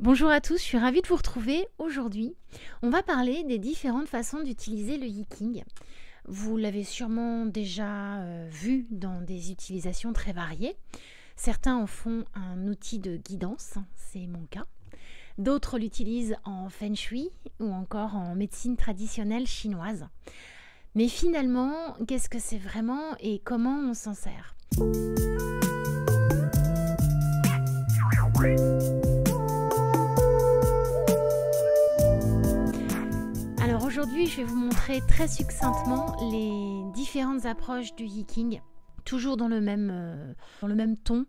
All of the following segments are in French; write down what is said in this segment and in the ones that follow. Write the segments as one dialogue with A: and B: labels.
A: Bonjour à tous, je suis ravie de vous retrouver. Aujourd'hui, on va parler des différentes façons d'utiliser le Yiking. Vous l'avez sûrement déjà vu dans des utilisations très variées. Certains en font un outil de guidance, c'est mon cas. D'autres l'utilisent en Feng Shui ou encore en médecine traditionnelle chinoise. Mais finalement, qu'est-ce que c'est vraiment et comment on s'en sert ? Alors aujourd'hui, je vais vous montrer très succinctement les différentes approches du Yiking, toujours dans le même ton,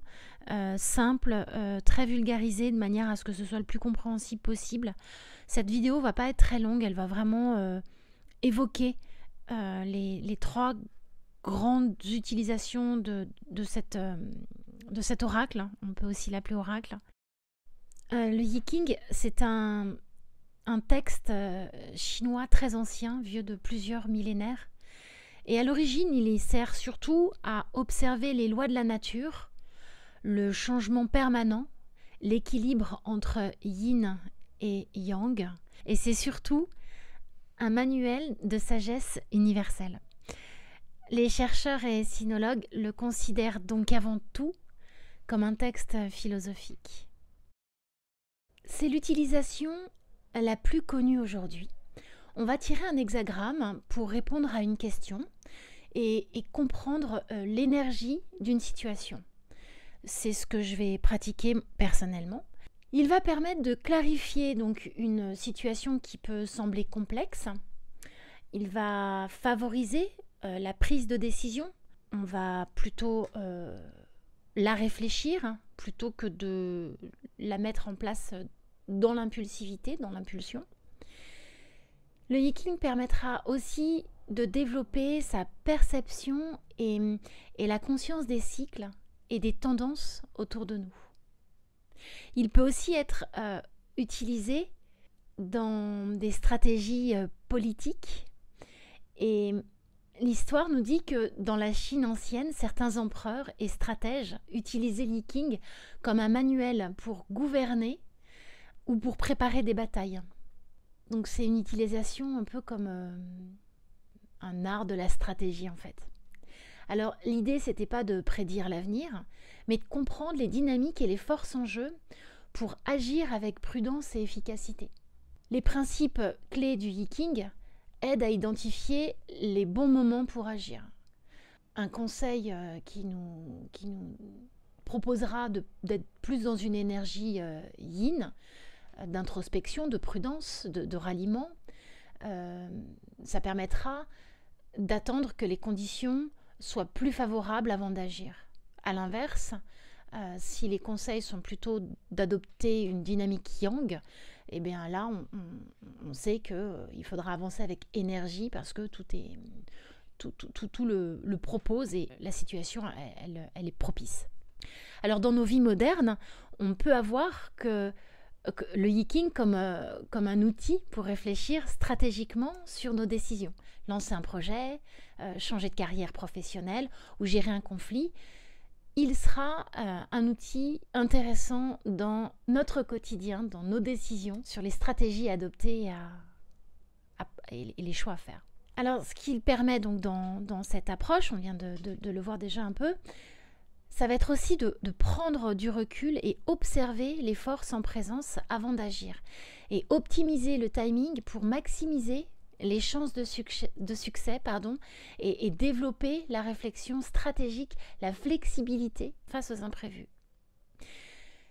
A: simple, très vulgarisé, de manière à ce que ce soit le plus compréhensible possible. Cette vidéo va pas être très longue, elle va vraiment évoquer les trois grandes utilisations de cet oracle. On peut aussi l'appeler oracle. Le Yiking, c'est un texte chinois très ancien, vieux de plusieurs millénaires. Et à l'origine, il y sert surtout à observer les lois de la nature, le changement permanent, l'équilibre entre yin et yang. Et c'est surtout un manuel de sagesse universelle. Les chercheurs et sinologues le considèrent donc avant tout comme un texte philosophique. C'est l'utilisation la plus connue aujourd'hui. On va tirer un hexagramme pour répondre à une question et comprendre l'énergie d'une situation. C'est ce que je vais pratiquer personnellement. Il va permettre de clarifier donc une situation qui peut sembler complexe. Il va favoriser la prise de décision. On va plutôt la réfléchir plutôt que de la mettre en place dans l'impulsivité, dans l'impulsion. Le Yiking permettra aussi de développer sa perception et la conscience des cycles et des tendances autour de nous. Il peut aussi être utilisé dans des stratégies politiques. Et l'histoire nous dit que dans la Chine ancienne, certains empereurs et stratèges utilisaient le Yiking comme un manuel pour gouverner ou pour préparer des batailles. Donc c'est une utilisation un peu comme un art de la stratégie en fait. Alors l'idée c'était pas de prédire l'avenir, mais de comprendre les dynamiques et les forces en jeu pour agir avec prudence et efficacité. Les principes clés du Yiking aident à identifier les bons moments pour agir. Un conseil qui nous proposera d'être plus dans une énergie yin, d'introspection, de prudence, de ralliement, ça permettra d'attendre que les conditions soient plus favorables avant d'agir. À l'inverse, si les conseils sont plutôt d'adopter une dynamique yang, eh bien là, on sait qu'il faudra avancer avec énergie parce que tout le propose et la situation, elle est propice. Alors dans nos vies modernes, on peut avoir que le Yiking comme un outil pour réfléchir stratégiquement sur nos décisions. Lancer un projet, changer de carrière professionnelle ou gérer un conflit, il sera un outil intéressant dans notre quotidien, dans nos décisions, sur les stratégies à adopter et les choix à faire. Alors ce qu'il permet donc dans cette approche, on vient de le voir déjà un peu, ça va être aussi de prendre du recul et observer les forces en présence avant d'agir. Et optimiser le timing pour maximiser les chances de succès et développer la réflexion stratégique, la flexibilité face aux imprévus.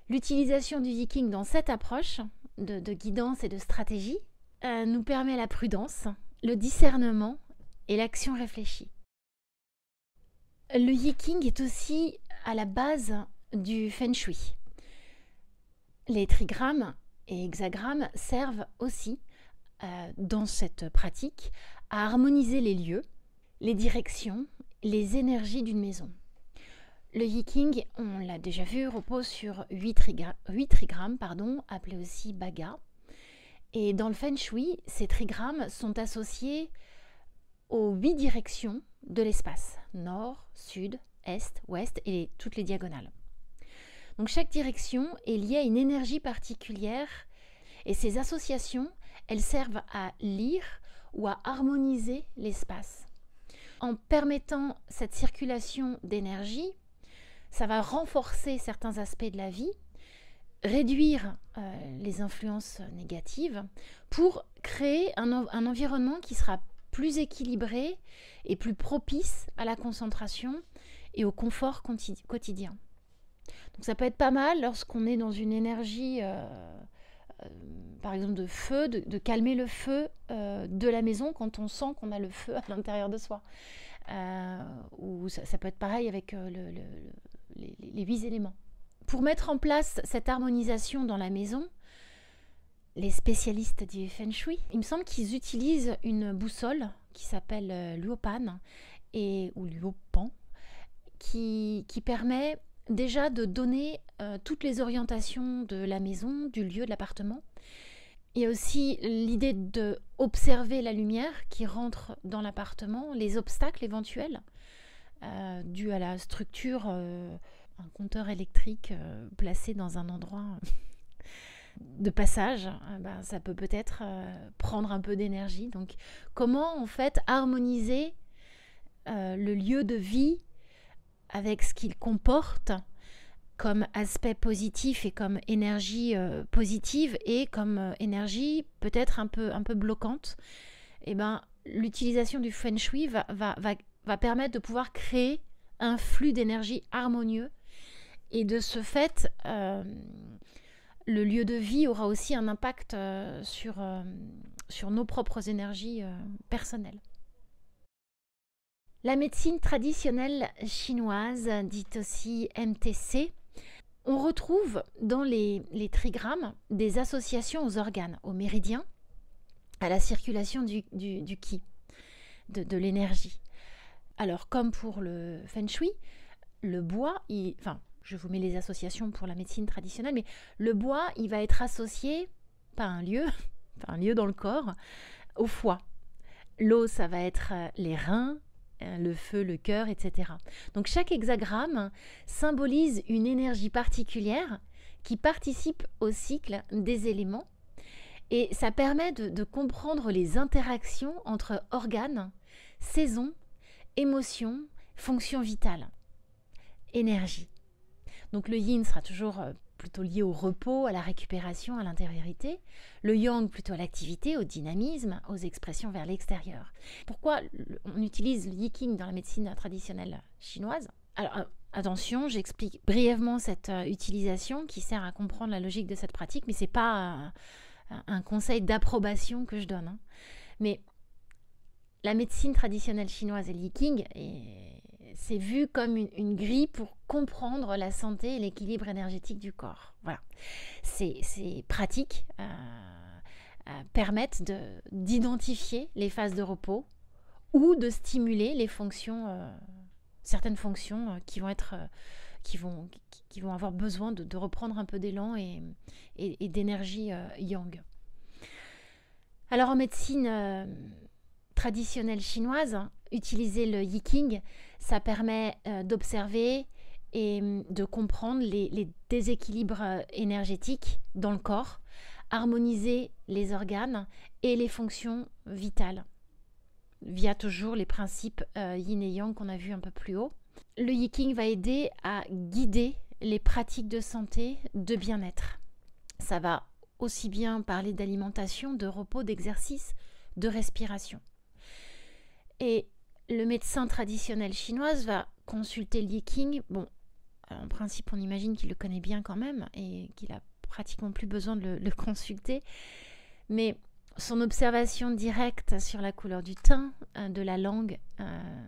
A: L'utilisation du Yiking dans cette approche de guidance et de stratégie nous permet la prudence, le discernement et l'action réfléchie. Le Yiking est aussi à la base du Feng Shui. Les trigrammes et hexagrammes servent aussi, dans cette pratique, à harmoniser les lieux, les directions, les énergies d'une maison. Le Yiking, on l'a déjà vu, repose sur 8 trigrammes, appelés aussi baga. Et dans le Feng Shui, ces trigrammes sont associés aux 8 directions de l'espace, nord, sud, est, ouest et toutes les diagonales. Donc chaque direction est liée à une énergie particulière et ces associations, elles servent à lire ou à harmoniser l'espace. En permettant cette circulation d'énergie, ça va renforcer certains aspects de la vie, réduire les influences négatives pour créer un environnement qui sera plus équilibré et plus propice à la concentration et au confort quotidien. Donc ça peut être pas mal lorsqu'on est dans une énergie, par exemple de feu, de calmer le feu de la maison quand on sent qu'on a le feu à l'intérieur de soi. Ou ça peut être pareil avec les 8 éléments. Pour mettre en place cette harmonisation dans la maison, les spécialistes du Feng Shui, il me semble qu'ils utilisent une boussole qui s'appelle Luopan ou Luopan, qui permet déjà de donner toutes les orientations de la maison, du lieu, de l'appartement. Il y a aussi l'idée d'observer la lumière qui rentre dans l'appartement, les obstacles éventuels dus à la structure, un compteur électrique placé dans un endroit de passage, ça peut peut-être prendre un peu d'énergie. Donc comment en fait harmoniser le lieu de vie avec ce qu'il comporte comme aspect positif et comme énergie positive et comme énergie peut-être un peu bloquante. Et l'utilisation du Feng Shui va permettre de pouvoir créer un flux d'énergie harmonieux et de ce fait le lieu de vie aura aussi un impact sur nos propres énergies personnelles. La médecine traditionnelle chinoise, dite aussi MTC, on retrouve dans les trigrammes des associations aux organes, aux méridiens, à la circulation du qi, de l'énergie. Alors, comme pour le Feng Shui, le bois, je vous mets les associations pour la médecine traditionnelle, mais le bois, il va être associé, pas un lieu dans le corps, au foie. L'eau, ça va être les reins, le feu, le cœur, etc. Donc chaque hexagramme symbolise une énergie particulière qui participe au cycle des éléments et ça permet de comprendre les interactions entre organes, saisons, émotions, fonctions vitales, énergie. Donc le yin sera toujours plutôt lié au repos, à la récupération, à l'intériorité. Le yang plutôt à l'activité, au dynamisme, aux expressions vers l'extérieur. Pourquoi on utilise le Yi-King dans la médecine traditionnelle chinoise? Alors attention, j'explique brièvement cette utilisation qui sert à comprendre la logique de cette pratique, mais ce n'est pas un conseil d'approbation que je donne. Hein. Mais la médecine traditionnelle chinoise et le Yi-King c'est vu comme une grille pour comprendre la santé et l'équilibre énergétique du corps. Voilà. Ces pratiques permettent d'identifier les phases de repos ou de stimuler les fonctions, certaines fonctions qui vont avoir besoin de reprendre un peu d'élan et d'énergie yang. Alors en médecine traditionnelle chinoise, utiliser le Yi-King, ça permet d'observer et de comprendre les déséquilibres énergétiques dans le corps, harmoniser les organes et les fonctions vitales, via toujours les principes yin et yang qu'on a vus un peu plus haut. Le Yi-King va aider à guider les pratiques de santé, de bien-être. Ça va aussi bien parler d'alimentation, de repos, d'exercice, de respiration. Et le médecin traditionnel chinois va consulter le Yi-King. Bon, en principe, on imagine qu'il le connaît bien quand même et qu'il a pratiquement plus besoin de le consulter. Mais son observation directe sur la couleur du teint, de la langue,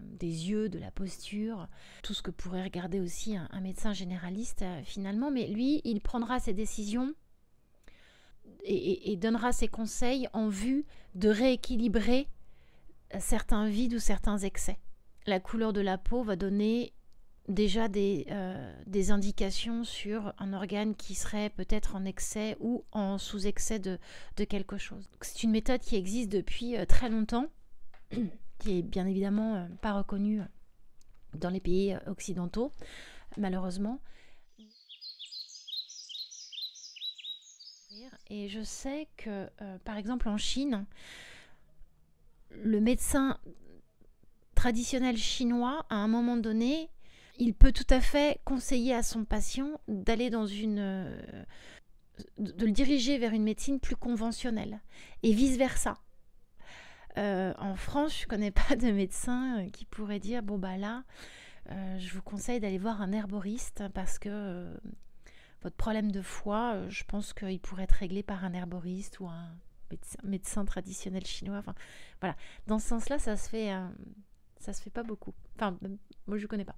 A: des yeux, de la posture, tout ce que pourrait regarder aussi un médecin généraliste finalement. Mais lui, il prendra ses décisions et donnera ses conseils en vue de rééquilibrer certains vides ou certains excès. La couleur de la peau va donner déjà des indications sur un organe qui serait peut-être en excès ou en sous-excès de quelque chose. C'est une méthode qui existe depuis très longtemps, qui est bien évidemment pas reconnue dans les pays occidentaux, malheureusement. Et je sais que, par exemple, en Chine, le médecin traditionnel chinois, à un moment donné, il peut tout à fait conseiller à son patient d'aller de le diriger vers une médecine plus conventionnelle et vice-versa. En France, je ne connais pas de médecin qui pourrait dire bon bah là, je vous conseille d'aller voir un herboriste parce que votre problème de foie, je pense qu'il pourrait être réglé par un herboriste ou un médecin traditionnel chinois. Enfin, voilà. Dans ce sens-là, ça se fait pas beaucoup. Enfin, moi, je ne connais pas.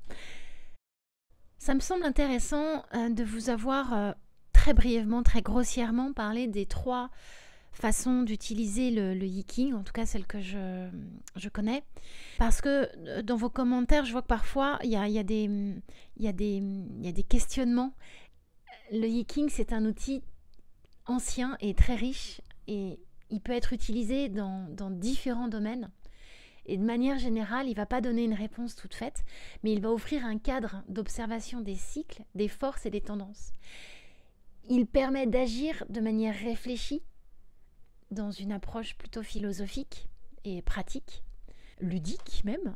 A: Ça me semble intéressant de vous avoir très brièvement, très grossièrement parlé des 3 façons d'utiliser le Yi-King, en tout cas celle que je connais. Parce que dans vos commentaires, je vois que parfois, il y a des questionnements. Le Yi-King, c'est un outil ancien et très riche et il peut être utilisé dans différents domaines. Et de manière générale, il ne va pas donner une réponse toute faite, mais il va offrir un cadre d'observation des cycles, des forces et des tendances. Il permet d'agir de manière réfléchie, dans une approche plutôt philosophique et pratique, ludique même,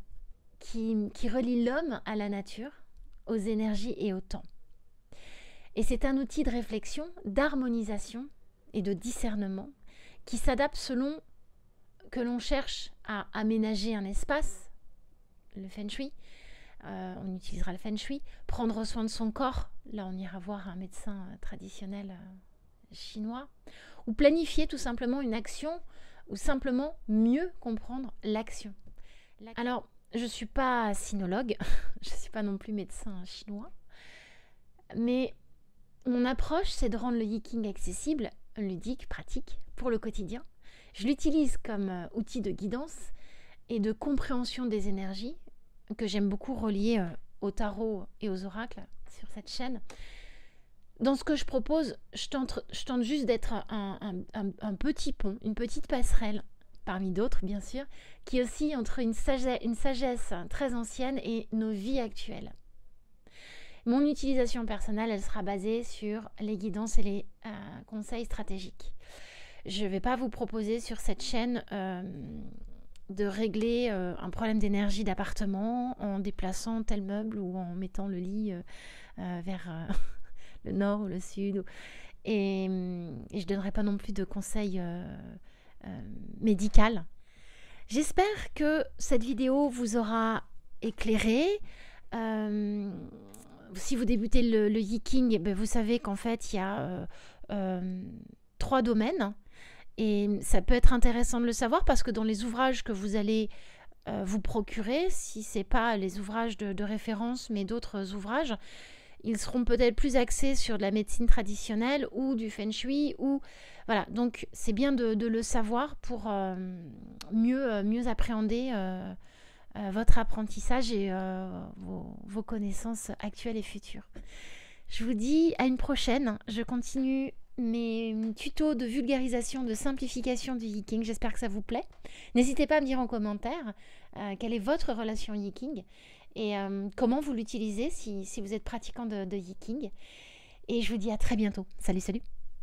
A: qui relie l'homme à la nature, aux énergies et au temps. Et c'est un outil de réflexion, d'harmonisation et de discernement qui s'adapte selon que l'on cherche à aménager un espace, le Feng Shui, on utilisera le Feng Shui, prendre soin de son corps, là on ira voir un médecin traditionnel chinois, ou planifier tout simplement une action, ou simplement mieux comprendre l'action. Alors, je ne suis pas sinologue, je ne suis pas non plus médecin chinois, mais mon approche, c'est de rendre le Yi-King accessible, ludique, pratique, pour le quotidien. Je l'utilise comme outil de guidance et de compréhension des énergies, que j'aime beaucoup relier au tarot et aux oracles sur cette chaîne. Dans ce que je propose, je tente juste d'être un petit pont, une petite passerelle, parmi d'autres bien sûr, qui oscille entre une sagesse très ancienne et nos vies actuelles. Mon utilisation personnelle, elle sera basée sur les guidances et les conseils stratégiques. Je ne vais pas vous proposer sur cette chaîne de régler un problème d'énergie d'appartement en déplaçant tel meuble ou en mettant le lit vers le nord ou le sud. Et je ne donnerai pas non plus de conseils médicaux. J'espère que cette vidéo vous aura éclairé. Si vous débutez le Yi-King, vous savez qu'en fait, il y a 3 domaines. Et ça peut être intéressant de le savoir parce que dans les ouvrages que vous allez vous procurer, si ce n'est pas les ouvrages de référence, mais d'autres ouvrages, ils seront peut-être plus axés sur de la médecine traditionnelle ou du Feng Shui. Voilà. Donc, c'est bien de le savoir pour mieux appréhender votre apprentissage et vos connaissances actuelles et futures. Je vous dis à une prochaine. Je continue mes tutos de vulgarisation, de simplification du Yi-King. J'espère que ça vous plaît. N'hésitez pas à me dire en commentaire quelle est votre relation Yi-King et comment vous l'utilisez si vous êtes pratiquant de Yi-King. Et je vous dis à très bientôt. Salut, salut!